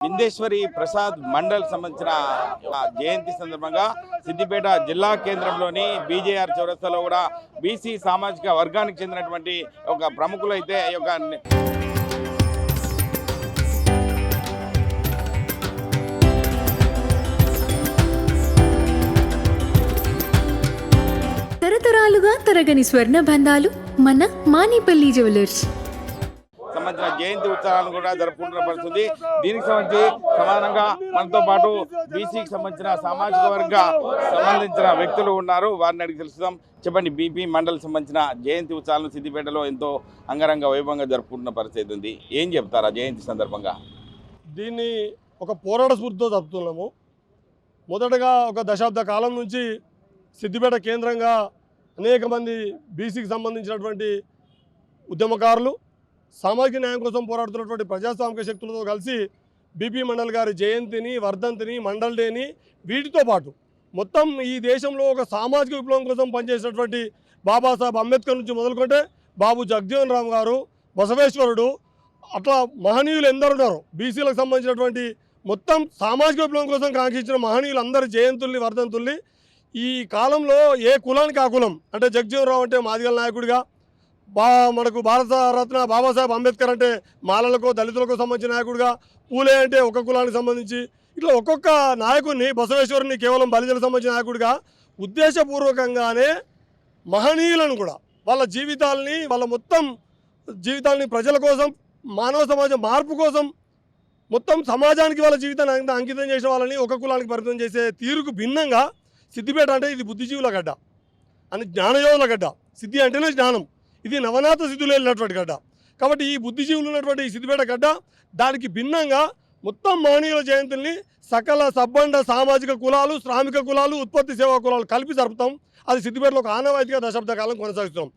బిందేశ్వరి ప్రసాద్ మండల్ సంబంధించిన జయంతి సందర్భంగా సిద్దిపేట జిల్లా కేంద్రంలోని బీజేఆర్ చౌరస్తాలో కూడా బీసీ సామాజిక వర్గానికి చెందినటువంటి ఒక ప్రముఖులు అయితే ఈ యొక్క తరతరాలుగా తరగని స్వర్ణ బంధాలు మన మానిపల్లి జ్యువెలర్స్ సంబంధించిన జయంతి ఉత్సవాలను కూడా జరుపుకుంటున్న పరిస్థితి. దీనికి సంబంధించి సమానంగా మనతో పాటు బీసీకి సంబంధించిన సామాజిక వర్గ సంబంధించిన వ్యక్తులు ఉన్నారు. వారిని అడిగి తెలుసుదాం. చెప్పండి, బీపీ మండల్ సంబంధించిన జయంతి ఉత్సవాలను సిద్దిపేటలో ఎంతో అంగరంగ వైభవంగా జరుపుకుంటున్న పరిస్థితి ఉంది. ఏం చెప్తారా జయంతి సందర్భంగా? దీన్ని ఒక పోరాట స్ఫూర్తితో జరుపుతున్నాము. మొదటగా ఒక దశాబ్ద కాలం నుంచి సిద్దిపేట కేంద్రంగా అనేక మంది బీసీకి సంబంధించినటువంటి ఉద్యమకారులు సామాజిక న్యాయం కోసం పోరాడుతున్నటువంటి ప్రజాస్వామిక శక్తులతో కలిసి బీపీ మండల్ గారి జయంతిని, వర్ధంతిని, మండల్ డేని, వీటితో పాటు మొత్తం ఈ దేశంలో ఒక సామాజిక విప్లవం కోసం పనిచేసినటువంటి బాబాసాహెబ్ అంబేద్కర్ నుంచి మొదలుకుంటే బాబు జగజీవన్ రామ్ గారు, బసవేశ్వరుడు, అట్లా మహనీయులు ఎందరు ఉన్నారు. బీసీలకు సంబంధించినటువంటి మొత్తం సామాజిక విప్లవం కోసం కాంక్షించిన మహనీయులు అందరి జయంతుల్ని, వర్ధంతుల్ని ఈ కాలంలో ఏ కులానికి ఆ కులం అంటే జగజీవన్ రామ్ అంటే మాదిగల నాయకుడిగా, మనకు భారత రత్న బాబాసాహెబ్ అంబేద్కర్ అంటే మాలలకు, దళితులకు సంబంధించిన నాయకుడిగా, పూలే అంటే ఒక కులానికి సంబంధించి, ఇట్లా ఒక్కొక్క నాయకుడిని, బసవేశ్వరుని కేవలం బలిజలకు సంబంధించిన నాయకుడిగా ఉద్దేశపూర్వకంగానే మహనీయులను కూడా వాళ్ళ జీవితాలని, వాళ్ళ మొత్తం జీవితాలని ప్రజల కోసం, మానవ సమాజ మార్పు కోసం, మొత్తం సమాజానికి వాళ్ళ జీవితాన్ని అంకితం చేసిన వాళ్ళని ఒక కులానికి పరిమితం చేసే తీరుకు భిన్నంగా సిద్దిపేట అంటే ఇది బుద్ధిజీవుల గడ్డ అని, జ్ఞానయోధుల గడ్డ. సిద్ధి అంటేనే జ్ఞానం. ఇది నవనాథ సిద్ధులు వెళ్ళినటువంటి గడ్డ. కాబట్టి ఈ బుద్ధిజీవులు ఉన్నటువంటి ఈ సిద్దిపేట గడ్డ దానికి భిన్నంగా మొత్తం మహనీయుల జయంతుల్ని సకల సబ్బండ సామాజిక కులాలు, శ్రామిక కులాలు, ఉత్పత్తి సేవా కులాలు కలిపి జరుపుతాం. అది సిద్దిపేటలో ఒక ఆనవాయితీగా దశాబ్ద కాలం కొనసాగిస్తాం.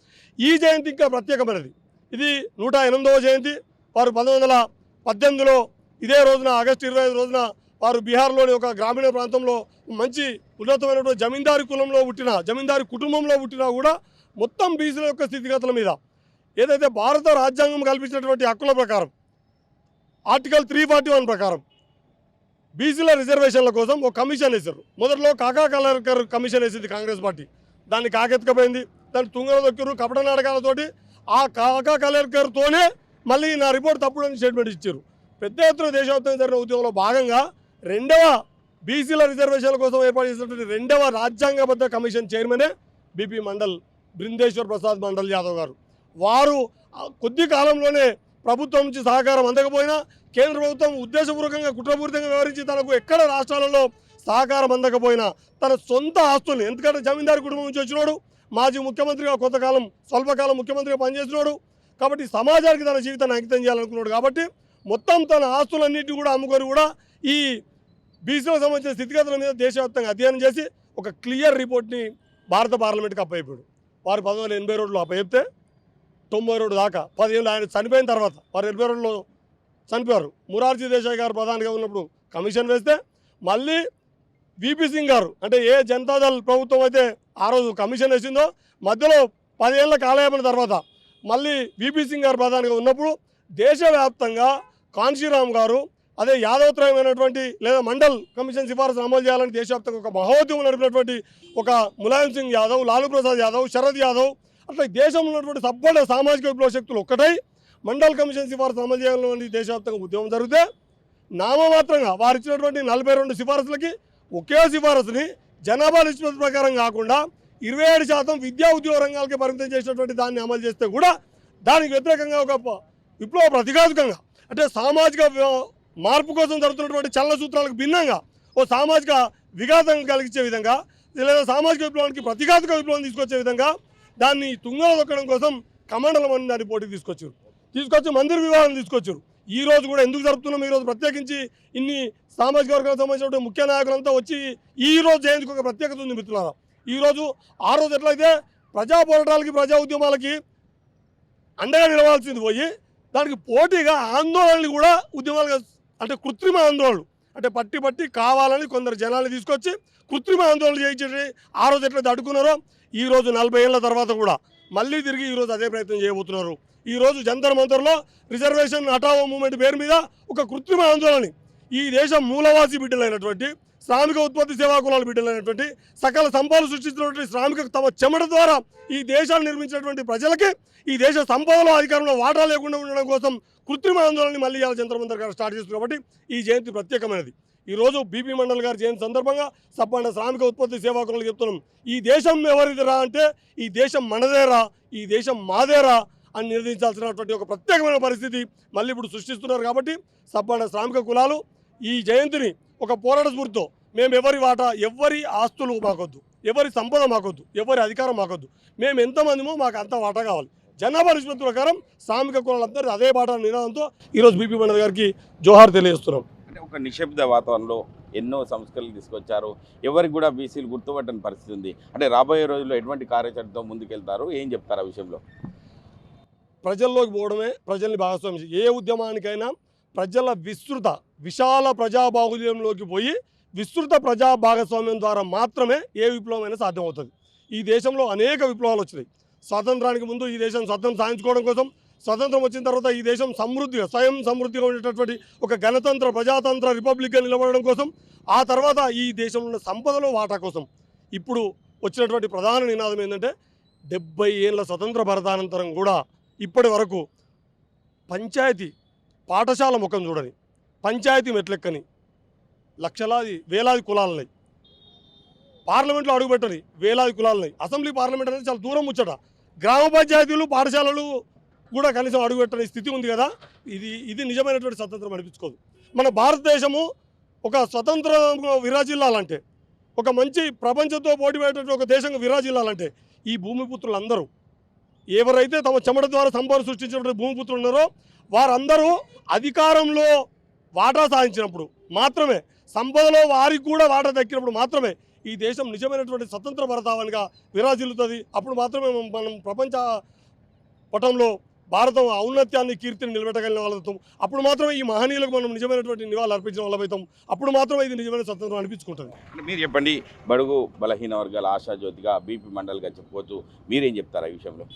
ఈ జయంతి ఇంకా ప్రత్యేకమైనది. ఇది 108వ జయంతి. వారు 1918లో ఇదే రోజున ఆగస్టు 25 రోజున వారు బీహార్లోని ఒక గ్రామీణ ప్రాంతంలో మంచి ఉన్నతమైనటువంటి జమీందారీ కులంలో పుట్టిన, జమీందారీ కుటుంబంలో పుట్టినా కూడా మొత్తం బీసీల యొక్క స్థితిగతుల మీద ఏదైతే భారత రాజ్యాంగం కల్పించినటువంటి హక్కుల ప్రకారం ఆర్టికల్ 341 ప్రకారం బీసీల రిజర్వేషన్ల కోసం ఒక కమిషన్ వేశారు. మొదట్లో కాకా కలేకర్ కమిషన్ వేసింది కాంగ్రెస్ పార్టీ. దాన్ని కాకెత్తుకపోయింది, దాన్ని తుంగలో దొక్కిరు కపట నాటకాలతోటి. ఆ కాకా కలేకర్తోనే మళ్ళీ నా రిపోర్ట్ తప్పుడు అని స్టేట్మెంట్ ఇచ్చారు. పెద్ద ఎత్తున దేశవ్యాప్తంగా జరిగిన ఉద్యమంలో భాగంగా రెండవ బీసీల రిజర్వేషన్ల కోసం ఏర్పాటు చేసినటువంటి రెండవ రాజ్యాంగబద్ధ కమిషన్ చైర్మనే బీపీ మండల్ బృందేశ్వర్ ప్రసాద్ మండల్ యాదవ్ గారు. వారు కొద్ది కాలంలోనే ప్రభుత్వం నుంచి సహకారం అందకపోయినా కేంద్ర ప్రభుత్వం ఉద్దేశపూర్వకంగా కుట్రపూరితంగా వ్యవహరించి తనకు ఎక్కడ రాష్ట్రాలలో సహకారం అందకపోయినా తన సొంత ఆస్తుల్ని, ఎందుకంటే జమీందారీ కుటుంబం నుంచి వచ్చినాడు, మాజీ ముఖ్యమంత్రిగా కొంతకాలం స్వల్పకాలం ముఖ్యమంత్రిగా పనిచేస్తున్నాడు, కాబట్టి సమాజానికి తన జీవితాన్ని అంకితం చేయాలనుకున్నాడు. కాబట్టి మొత్తం తన ఆస్తులన్నింటినీ కూడా అమ్ముకొని కూడా ఈ బీసీలకు సంబంధించిన స్థితిగతుల మీద దేశవ్యాప్తంగా అధ్యయనం చేసి ఒక క్లియర్ రిపోర్ట్ని భారత పార్లమెంట్కి అప్పచెప్పాడు. వారు 1982లో అప్పచెప్తే 92 దాకా 10 ఏళ్ళు ఆయన చనిపోయిన తర్వాత వారు 82లో చనిపోయారు. మురార్జీ దేశాయ్ గారు ప్రధానిగా ఉన్నప్పుడు కమిషన్ వేస్తే మళ్ళీ వీపీ సింగ్ గారు అంటే ఏ జనతాదళ్ ప్రభుత్వం అయితే ఆ రోజు కమిషన్ వేసిందో మధ్యలో 10 ఏళ్ల కాలయాపన తర్వాత మళ్ళీ వీపీ సింగ్ గారు ప్రధానిగా ఉన్నప్పుడు దేశవ్యాప్తంగా కాన్షీరామ్ గారు అదే యాదవత్రయమైనటువంటి లేదా మండల్ కమిషన్ సిఫారసులు అమలు చేయాలని దేశవ్యాప్తంగా ఒక మహోద్యమం నడిపినటువంటి ఒక ములాయం సింగ్ యాదవ్, లాలూ ప్రసాద్ యాదవ్, శరద్ యాదవ్, అట్లా దేశంలో ఉన్నటువంటి సబ్బడ సామాజిక విప్లవ శక్తులు ఒక్కటై మండల్ కమిషన్ సిఫారసులు అమలు చేయాలని దేశవ్యాప్తంగా ఉద్యమం జరిగితే నామమాత్రంగా వారు ఇచ్చినటువంటి 42 సిఫారసులకి ఒకే సిఫారసుని జనాభా నిష్పత్తి ప్రకారం కాకుండా 27% విద్యా ఉద్యోగ రంగాలకి పరిమితం చేసినటువంటి దాన్ని అమలు చేస్తే కూడా దానికి వ్యతిరేకంగా ఒక విప్లవ ప్రతిఘాతుకంగా అంటే సామాజిక మార్పు కోసం జరుగుతున్నటువంటి చలన సూత్రాలకు భిన్నంగా ఓ సామాజిక విఘాతం కలిగించే విధంగా లేదా సామాజిక విప్లవానికి ప్రతిఘాతుక విప్లవం తీసుకొచ్చే విధంగా దాన్ని తుంగలో దొక్కడం కోసం కమండలం అని దాన్ని పోటీకి తీసుకొచ్చి మందిర వివాహం తీసుకొచ్చారు. ఈ రోజు కూడా ఎందుకు జరుపుతున్నాం, ఈరోజు ప్రత్యేకించి ఇన్ని సామాజిక వర్గాలకు సంబంధించిన ముఖ్య నాయకులంతా వచ్చి ఈ రోజు జయంతికి ఒక ప్రత్యేకత ఉంది మిత్రులారా. ఈరోజు ఆ రోజు ఎట్లయితే ప్రజా పోరాటాలకి, ప్రజా ఉద్యమాలకి అండగా నిలవాల్సింది పోయి దానికి పోటీగా ఆందోళనలు కూడా ఉద్యమాలుగా అంటే కృత్రిమ ఆందోళనలు అంటే పట్టి కావాలని కొందరు జనాలు తీసుకొచ్చి కృత్రిమ ఆందోళన చేయించి ఆ రోజు ఎట్లయితే అడ్డుకున్నారో ఈ రోజు 40 ఏళ్ల తర్వాత కూడా మళ్ళీ తిరిగి ఈరోజు అదే ప్రయత్నం చేయబోతున్నారు. ఈరోజు జంతర్ మంతర్లో రిజర్వేషన్ హఠావో మూవ్మెంట్ పేరు మీద ఒక కృత్రిమ ఆందోళన ఈ దేశం మూలవాసి బిడ్డలైనటువంటి శ్రామిక ఉత్పత్తి సేవా కులాల బిడ్డలైనటువంటి సకల సంపదలు సృష్టించినటువంటి శ్రామిక తమ చెమట ద్వారా ఈ దేశాన్ని నిర్మించినటువంటి ప్రజలకి ఈ దేశ సంపదలో అధికారంలో వాటా లేకుండా ఉండడం కోసం కృత్రిమ ఆందోళనని మళ్ళీ ఇవాళ జంతర్ మంతర్ గారు స్టార్ట్ చేస్తున్నారు. కాబట్టి ఈ జయంతి ప్రత్యేకమైనది. ఈరోజు బీపీ మండల్ గారి జయంతి సందర్భంగా సబ్బండ శ్రామిక ఉత్పత్తి సేవా కులాలకు చెప్తున్నాం, ఈ దేశం ఎవరిదిరా అంటే ఈ దేశం మనదేరా, ఈ దేశం మాదేరా అని నిర్ణయించాల్సినటువంటి ఒక ప్రత్యేకమైన పరిస్థితి మళ్ళీ ఇప్పుడు సృష్టిస్తున్నారు. కాబట్టి సబ్బండ శ్రామిక కులాలు ఈ జయంతిని ఒక పోరాట స్ఫూర్తితో మేము ఎవరి వాటా, ఎవరి ఆస్తులు మాకొద్దు, ఎవరి సంపద మాకొద్దు, ఎవరి అధికారం మాకొద్దు, మేము ఎంతమందిమో మాకు అంత వాటా కావాలి, జనాభా నిష్పత్తి ప్రకారం శ్రామిక కులాలందరూ అదే బాట నినాదంతో ఈరోజు బీపీ మండల్ గారికి జోహార్ తెలియజేస్తున్నాం. అంటే ఒక నిశ్శబ్ద వాతావరణంలో ఎన్నో సంస్కరణలు తీసుకొచ్చారు, ఎవరికి కూడా బీసీలు గుర్తుపట్టని పరిస్థితి ఉంది. అంటే రాబోయే రోజుల్లో ఎటువంటి కార్యాచరణతో ముందుకెళ్తారు, ఏం చెప్తారు ఆ విషయంలో? ప్రజల్లోకి పోవడమే ప్రజల్ని భాగస్వామ్యం. ఏ ఉద్యమానికైనా ప్రజల విశాల ప్రజా బాహుల్యంలోకి పోయి విస్తృత ప్రజా భాగస్వామ్యం ద్వారా మాత్రమే ఏ విప్లవం అయినా సాధ్యమవుతుంది. ఈ దేశంలో అనేక విప్లవాలు వచ్చినాయి. స్వాతంత్రానికి ముందు ఈ దేశం స్వతంత్రం సాధించుకోవడం కోసం, స్వతంత్రం వచ్చిన తర్వాత ఈ దేశం సమృద్ధిగా స్వయం సమృద్ధిగా ఉండేటటువంటి ఒక గణతంత్ర ప్రజాతంత్ర రిపబ్లిక్గా నిలబడడం కోసం, ఆ తర్వాత ఈ దేశంలో ఉన్న సంపదలో వాటా కోసం. ఇప్పుడు వచ్చినటువంటి ప్రధాన నినాదం ఏంటంటే 70 ఏళ్ళ స్వతంత్ర భారతానంతరం కూడా ఇప్పటి వరకు పంచాయతీ పాఠశాల ముఖం చూడని, పంచాయతీ మెట్లెక్కని లక్షలాది వేలాది కులాలున్నాయి. పార్లమెంట్లో అడుగుపెట్టని వేలాది కులాలున్నాయి. అసెంబ్లీ పార్లమెంట్ అనేది చాలా దూరం ముచ్చట. గ్రామ పంచాయతీలు పాఠశాలలు కూడా కనీసం అడుగుపెట్టని స్థితి ఉంది కదా. ఇది నిజమైనటువంటి స్వతంత్రం అనిపించుకోదు. మన భారతదేశము ఒక స్వతంత్ర విరాజిల్లాలంటే, ఒక మంచి ప్రపంచంతో పోటీపడేటువంటి ఒక దేశంగా విరాజిల్లాలంటే ఈ భూమిపుత్రులందరూ ఎవరైతే తమ చెమట ద్వారా సంపద సృష్టించినటువంటి భూమిపుత్రులు ఉన్నారో వారందరూ అధికారంలో వాటా సాధించినప్పుడు మాత్రమే, సంపదలో వారికి కూడా వాటా దక్కినప్పుడు మాత్రమే ఈ దేశం నిజమైనటువంటి స్వతంత్ర భారతావనిగా విరాజిల్లుతుంది. అప్పుడు మాత్రమే మనం ప్రపంచ పటంలో భారతం ఔన్నత్యాన్ని కీర్తిని నిలబెట్టగలిగిన వాళ్ళవుతాం. అప్పుడు మాత్రమే ఈ మహనీయులకు మనం నిజమైనటువంటి నివాళులు అర్పించిన వాళ్ళవుతాం. అప్పుడు మాత్రమే ఇది నిజమైన స్వతంత్రం అనిపించుకుంటుంది. మీరు చెప్పండి, బడుగు బలహీన వర్గాల ఆశాజ్యోతిగా బీపీ మండల్గా చెప్పుకోవచ్చు, మీరేం చెప్తారు ఈ విషయంలో?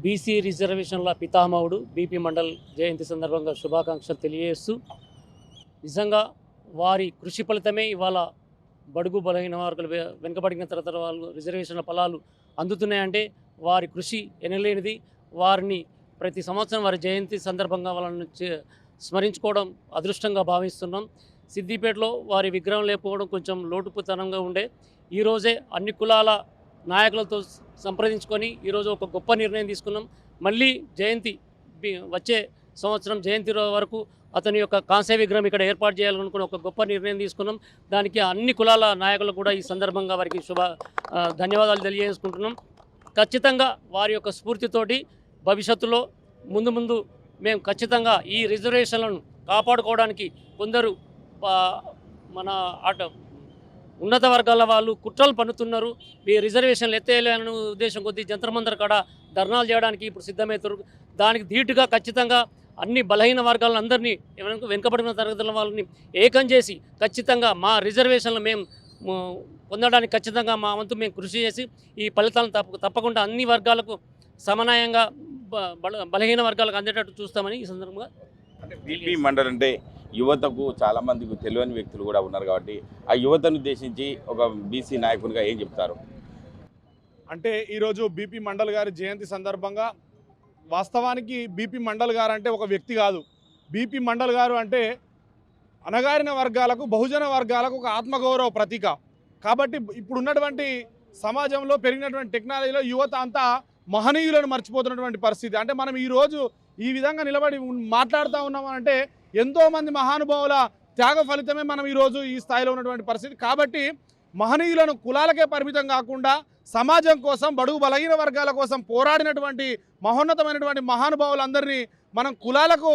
బీసీ రిజర్వేషన్ల పితామహుడు బీపీ మండల్ జయంతి సందర్భంగా శుభాకాంక్షలు తెలియజేస్తూ, నిజంగా వారి కృషి ఫలితమే ఇవాళ బడుగు బలహీన వర్గాలు వెనుకబడిన తరతర వాళ్ళు రిజర్వేషన్ల ఫలాలు అందుతున్నాయంటే వారి కృషి ఎనలేనిది. వారిని ప్రతి సంవత్సరం వారి జయంతి సందర్భంగా వాళ్ళని స్మరించుకోవడం అదృష్టంగా భావిస్తున్నాం. సిద్దిపేటలో వారి విగ్రహం లేకపోవడం కొంచెం లోటుపుతనంగా ఉండే. ఈరోజే అన్ని కులాల నాయకులతో సంప్రదించుకొని ఈరోజు ఒక గొప్ప నిర్ణయం తీసుకున్నాం. మళ్ళీ జయంతి వచ్చే సంవత్సరం జయంతి వరకు అతని యొక్క కాంస్య విగ్రహం ఇక్కడ ఏర్పాటు చేయాలనుకుని ఒక గొప్ప నిర్ణయం తీసుకున్నాం. దానికి అన్ని కులాల నాయకులు కూడా ఈ సందర్భంగా వారికి ధన్యవాదాలు తెలియజేసుకుంటున్నాం. ఖచ్చితంగా వారి యొక్క స్ఫూర్తితోటి భవిష్యత్తులో ముందు మేము ఖచ్చితంగా ఈ రిజర్వేషన్లను కాపాడుకోవడానికి కొందరు మన ఉన్నత వర్గాల వాళ్ళు కుట్రలు పన్నుతున్నారు. ఈ రిజర్వేషన్లు ఎత్తేయాలనే ఉద్దేశం కొద్దీ జంతర్ మంతర్ కాడ ధర్నాలు చేయడానికి ఇప్పుడు సిద్ధమవుతారు. దానికి ధీటుగా ఖచ్చితంగా అన్ని బలహీన వర్గాలందరినీ వెనుకబడిన తరగతుల వాళ్ళని ఏకం చేసి ఖచ్చితంగా మా రిజర్వేషన్లు మేము పొందడానికి ఖచ్చితంగా మా వంతు మేము కృషి చేసి ఈ ఫలితాలను తప్పకుండా అన్ని వర్గాలకు సమన్వయంగా బలహీన వర్గాలకు అందేటట్టు చూస్తామని ఈ సందర్భంగా. అంటే బీపీ మండల్ అంటే యువతకు చాలామందికి తెలియని వ్యక్తులు కూడా ఉన్నారు కాబట్టి ఆ యువతను ఉద్దేశించి ఒక బీసీ నాయకునిగా ఏం చెప్తారు? అంటే ఈరోజు బీపీ మండల్ గారి జయంతి సందర్భంగా వాస్తవానికి బీపీ మండల్ గారు అంటే ఒక వ్యక్తి కాదు. బీపీ మండల్ గారు అంటే అణగారిన వర్గాలకు, బహుజన వర్గాలకు ఒక ఆత్మగౌరవ ప్రతీక. కాబట్టి ఇప్పుడున్నటువంటి సమాజంలో పెరిగినటువంటి టెక్నాలజీలో యువత అంతా మహనీయులను మర్చిపోతున్నటువంటి పరిస్థితి. అంటే మనం ఈరోజు ఈ విధంగా నిలబడి మాట్లాడుతూ ఉన్నామంటే ఎంతోమంది మహానుభావుల త్యాగ ఫలితమే మనం ఈరోజు ఈ స్థాయిలో ఉన్నటువంటి పరిస్థితి. కాబట్టి మహనీయులను కులాలకే పరిమితం కాకుండా సమాజం కోసం, బడుగు బలహీన వర్గాల కోసం పోరాడినటువంటి మహోన్నతమైనటువంటి మహానుభావులందరినీ మనం కులాలకు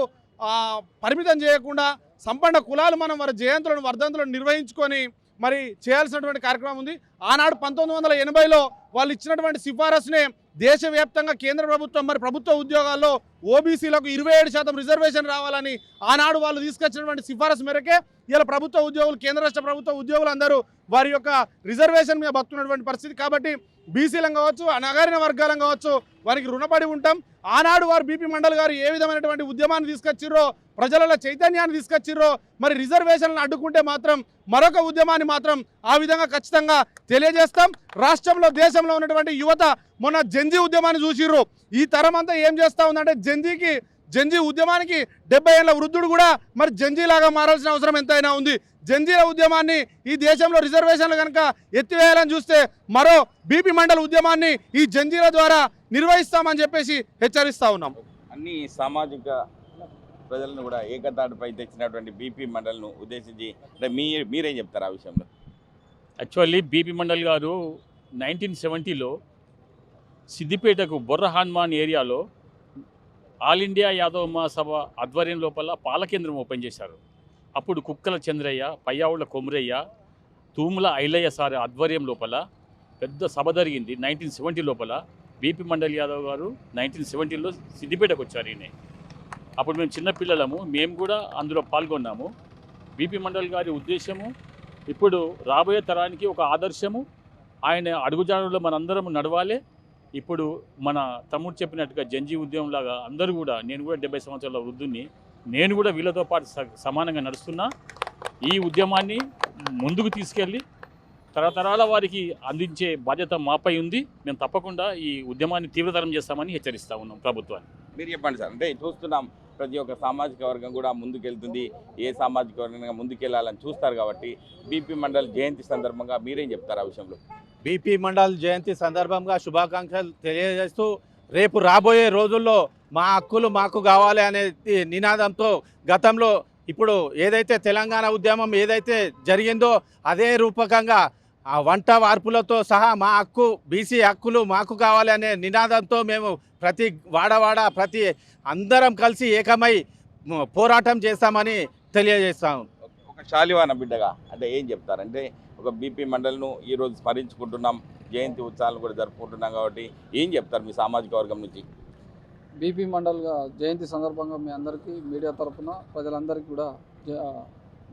పరిమితం చేయకుండా సంపన్న కులాలు మనం వారి జయంతులను, వర్ధంతులను నిర్వహించుకొని మరి చేయాల్సినటువంటి కార్యక్రమం ఉంది. ఆనాడు 1980లో వాళ్ళు ఇచ్చినటువంటి సిఫారసునే దేశవ్యాప్తంగా కేంద్ర ప్రభుత్వం మరి ప్రభుత్వ ఉద్యోగాల్లో ఓబీసీలకు 27% రిజర్వేషన్ రావాలని ఆనాడు వాళ్ళు తీసుకొచ్చినటువంటి సిఫారసు మేరకే ఇలా ప్రభుత్వ ఉద్యోగులు, కేంద్ర రాష్ట్ర ప్రభుత్వ ఉద్యోగులు అందరూ వారి యొక్క రిజర్వేషన్ మీద బతుకున్నటువంటి పరిస్థితి. కాబట్టి బీసీలం కావచ్చు, అణగారిన వర్గాలం కావచ్చు, వారికి రుణపడి ఉంటాం. ఆనాడు వారు బీపీ మండల్ గారు ఏ విధమైనటువంటి ఉద్యమాన్ని తీసుకొచ్చిర్రో, ప్రజలలో చైతన్యాన్ని తీసుకొచ్చిర్రో, మరి రిజర్వేషన్లను అడ్డుకుంటే మాత్రం మరొక ఉద్యమాన్ని మాత్రం ఆ విధంగా ఖచ్చితంగా తెలియజేస్తాం. రాష్ట్రంలో దేశంలో ఉన్నటువంటి యువత మొన్న జెన్జీ ఉద్యమాన్ని చూసిర్రు. ఈ తరం అంతా ఏం చేస్తూ ఉందంటే జెన్జీ ఉద్యమానికి 70 ఏళ్ల వృద్ధుడు కూడా మరి జెన్జీలాగా మారాల్సిన అవసరం ఎంతైనా ఉంది. జెన్జీల ఉద్యమాన్ని ఈ దేశంలో రిజర్వేషన్లు కనుక ఎత్తివేయాలని చూస్తే మరో బీపీ మండల్ ఉద్యమాన్ని ఈ జెన్జీల ద్వారా నిర్వహిస్తామని చెప్పేసి హెచ్చరిస్తా ఉన్నాం. అన్ని సామాజిక ప్రజలను కూడా ఏకతాటిపై తెచ్చినటువంటి బీపీ మండల్ను ఉద్దేశించి అంటే మీరేం చెప్తారు ఆ విషయంలో? యాక్చువల్లీ బీపీ మండల్ గారు 1970లో సిద్దిపేటకు బొర్ర హనుమాన్ ఏరియాలో ఆల్ ఇండియా యాదవ మహాసభ ఆధ్వర్యం లోపల పాలకేంద్రం ఓపెన్ చేశారు. అప్పుడు కుక్కల చంద్రయ్య, పయ్యావుల కొమరయ్య, తూముల ఐలయ్య సార్ ఆధ్వర్యం లోపల పెద్ద సభ జరిగింది 1970 లోపల. బీపీ మండల్ యాదవ్ గారు 1970లో సిద్దిపేటకు వచ్చారు. ఈయన అప్పుడు మేము చిన్నపిల్లలము, మేము కూడా అందులో పాల్గొన్నాము. బీపీ మండల్ గారి ఉద్దేశము ఇప్పుడు రాబోయే తరానికి ఒక ఆదర్శము. ఆయన అడుగుజాడలో మనందరం నడవాలి. ఇప్పుడు మన తమ్ముడు చెప్పినట్టుగా జంజీ ఉద్యమం లాగా అందరూ కూడా, నేను కూడా 70 సంవత్సరాల వృద్ధుని, నేను కూడా వీళ్ళతో పాటు సమానంగా నడుస్తున్నా. ఈ ఉద్యమాన్ని ముందుకు తీసుకెళ్ళి తరతరాల వారికి అందించే బాధ్యత మాపై ఉంది. మేము తప్పకుండా ఈ ఉద్యమాన్ని తీవ్రతరం చేస్తామని హెచ్చరిస్తా ఉన్నాం ప్రభుత్వాన్ని. మీరు చెప్పండి సార్. అంటే చూస్తున్నాం ప్రతి ఒక్క సామాజిక వర్గం కూడా ముందుకెళ్తుంది. ఏ సామాజిక వర్గంగా ముందుకెళ్లాలని చూస్తారు కాబట్టి బీపీ మండల్ జయంతి సందర్భంగా మీరేం చెప్తారు ఆ విషయంలో? బీపీ మండల్ జయంతి సందర్భంగా శుభాకాంక్షలు తెలియజేస్తూ రేపు రాబోయే రోజుల్లో మా హక్కులు మాకు కావాలి అనే నినాదంతో గతంలో ఇప్పుడు ఏదైతే తెలంగాణ ఉద్యమం ఏదైతే జరిగిందో అదే రూపకంగా ఆ వంట వార్పులతో సహా మా హక్కు బీసీ హక్కులు మాకు కావాలి అనే నినాదంతో మేము ప్రతి వాడవాడ ప్రతి అందరం కలిసి ఏకమై పోరాటం చేస్తామని తెలియజేస్తాము. ఒక శాలివాన బిడ్డగా అంటే ఏం చెప్తారంటే, ఒక బీపీ మండల్ను ఈరోజు స్మరించుకుంటున్నాం, జయంతి ఉత్సవాలను కూడా జరుపుకుంటున్నాం కాబట్టి ఏం చెప్తారు మీ సామాజిక వర్గం నుంచి? బీపీ మండల్ జయంతి సందర్భంగా మీ అందరికీ మీడియా తరఫున ప్రజలందరికీ కూడా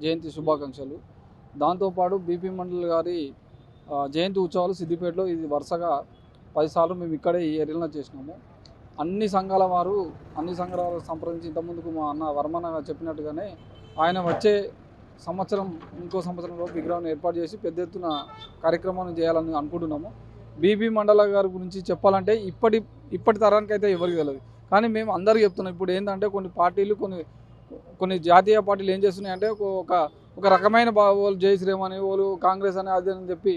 జయంతి శుభాకాంక్షలు. దాంతోపాటు బీపీ మండల్ గారి జయంతి ఉత్సవాలు సిద్దిపేటలో ఇది వరుసగా 10 సార్లు మేము ఇక్కడే ఈ ఏరియాలో చేసినాము. అన్ని సంఘాల వారు అన్ని సంఘాలను సంప్రదించి ఇంతకుముందుకు మా అన్న వర్మన్న చెప్పినట్టుగానే ఆయన వచ్చే సంవత్సరం ఇంకో సంవత్సరంలో విగ్రహం ఏర్పాటు చేసి పెద్ద ఎత్తున కార్యక్రమాన్ని చేయాలని అనుకుంటున్నాము. బీపీ మండల గారి గురించి చెప్పాలంటే ఇప్పటి తరానికి అయితే ఎవరికి తెలియదు, కానీ మేము అందరికీ చెప్తున్నాం. ఇప్పుడు ఏంటంటే కొన్ని పార్టీలు కొన్ని జాతీయ పార్టీలు ఏం చేస్తున్నాయంటే ఒక రకమైన వాళ్ళు జై శ్రీరామ్ అని వాళ్ళు కాంగ్రెస్ అని అది అని చెప్పి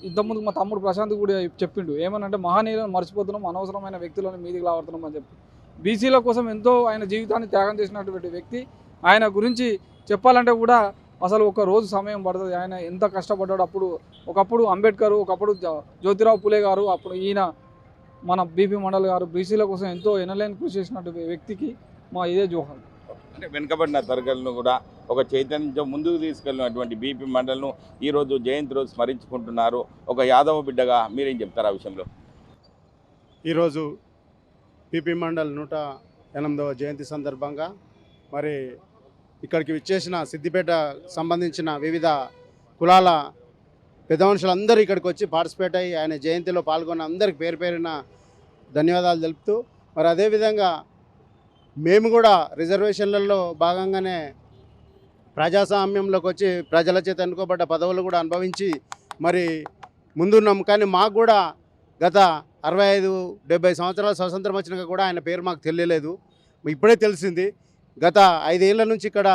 ఇంతకుముందు మా తమ్ముడు ప్రశాంత్ కూడా చెప్పిండు. ఏమనంటే మహనీయులను మర్చిపోతున్నాం, అనవసరమైన వ్యక్తులను మీదికి లాడుతున్నాం అని చెప్పి. బీసీల కోసం ఎంతో ఆయన జీవితాన్ని త్యాగం చేసినటువంటి వ్యక్తి. ఆయన గురించి చెప్పాలంటే కూడా అసలు ఒక రోజు సమయం పడుతుంది. ఆయన ఎంత కష్టపడ్డాడు. ఒకప్పుడు అంబేద్కర్, ఒకప్పుడు జ్యోతిరావు పులే గారు, అప్పుడు ఈయన మన బీపీ మండల్ గారు బీసీల కోసం ఎంతో ఎనలేని కృషి చేసినటువంటి వ్యక్తికి మా ఇదే జోహార్. అంటే వెనుకబడిన తరగతులను కూడా ఒక చైతన్యంతో ముందుకు తీసుకెళ్ళినటువంటి బీపీ మండల్ను ఈరోజు జయంతి రోజు స్మరించుకుంటున్నారు. ఒక యాదవ బిడ్డగా మీరేం చెప్తారు ఆ విషయంలో? ఈరోజు బీపీ మండల్ 108వ జయంతి సందర్భంగా మరి ఇక్కడికి విచ్చేసిన సిద్దిపేట సంబంధించిన వివిధ కులాల పెద్ద మనుషులందరూ ఇక్కడికి వచ్చి పార్టిసిపేట్ అయ్యి ఆయన జయంతిలో పాల్గొన్న అందరికి పేరు పేరున ధన్యవాదాలు తెలుపుతూ, మరి అదేవిధంగా మేము కూడా రిజర్వేషన్లలో భాగంగానే ప్రజాస్వామ్యంలోకి వచ్చి ప్రజల చేత ఎన్నుకోబడ్డ పదవులు కూడా అనుభవించి మరి ముందున్నాం. కానీ మాకు కూడా గత 65-70 సంవత్సరాల స్వాతంత్రం వచ్చినాక కూడా ఆయన పేరు మాకు తెలియలేదు. ఇప్పుడే తెలిసింది. గత 5 ఏళ్ల నుంచి ఇక్కడ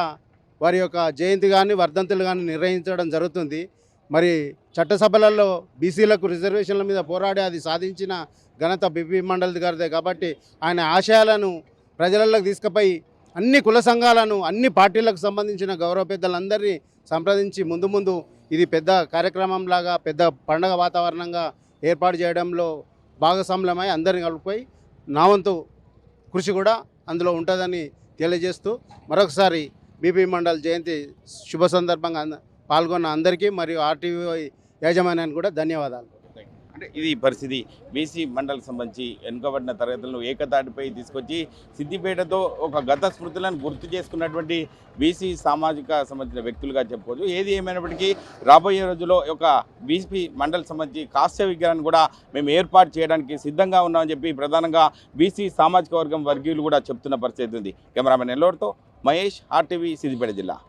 వారి యొక్క జయంతి కానీ వర్ధంతులు కానీ నిర్వహించడం జరుగుతుంది. మరి చట్టసభలలో బీసీలకు రిజర్వేషన్ల మీద పోరాడి అది సాధించిన ఘనత బీపీ మండల్ గారిదే. కాబట్టి ఆయన ఆశయాలను ప్రజలలోకి తీసుకుపోయి అన్ని కుల సంఘాలను అన్ని పార్టీలకు సంబంధించిన గౌరవ పెద్దలందరినీ సంప్రదించి ముందు ఇది పెద్ద కార్యక్రమంలాగా పెద్ద పండగ వాతావరణంగా ఏర్పాటు చేయడంలో భాగస్వామ్యమై అందరిని కలిపిపోయి నా వంతు కృషి కూడా అందులో ఉంటుందని తెలియజేస్తూ మరొకసారి బీపీ మండల్ జయంతి శుభ సందర్భంగా పాల్గొన్న అందరికీ మరియు ఆర్టీవీ యాజమాన్యానికి కూడా ధన్యవాదాలు. అంటే ఇది పరిస్థితి. బీసీ మండలికి సంబంధించి వెనుకబడిన తరగతులను ఏకతాటిపై తీసుకొచ్చి సిద్దిపేటతో ఒక గత స్మృతులను గుర్తు చేసుకున్నటువంటి బీసీ సామాజిక సంబంధించిన వ్యక్తులుగా చెప్పుకోవచ్చు. ఏది ఏమైనప్పటికీ రాబోయే రోజుల్లో ఒక బీసీ మండలికి సంబంధించి కాస్య విగ్రహాన్ని కూడా మేము ఏర్పాటు చేయడానికి సిద్ధంగా ఉన్నామని చెప్పి ప్రధానంగా బీసీ సామాజిక వర్గం వర్గీయులు కూడా చెప్తున్న పరిస్థితి ఉంది. కెమెరామెన్ ఎల్లోడ్తో మహేష్, RTV, సిద్దిపేట జిల్లా.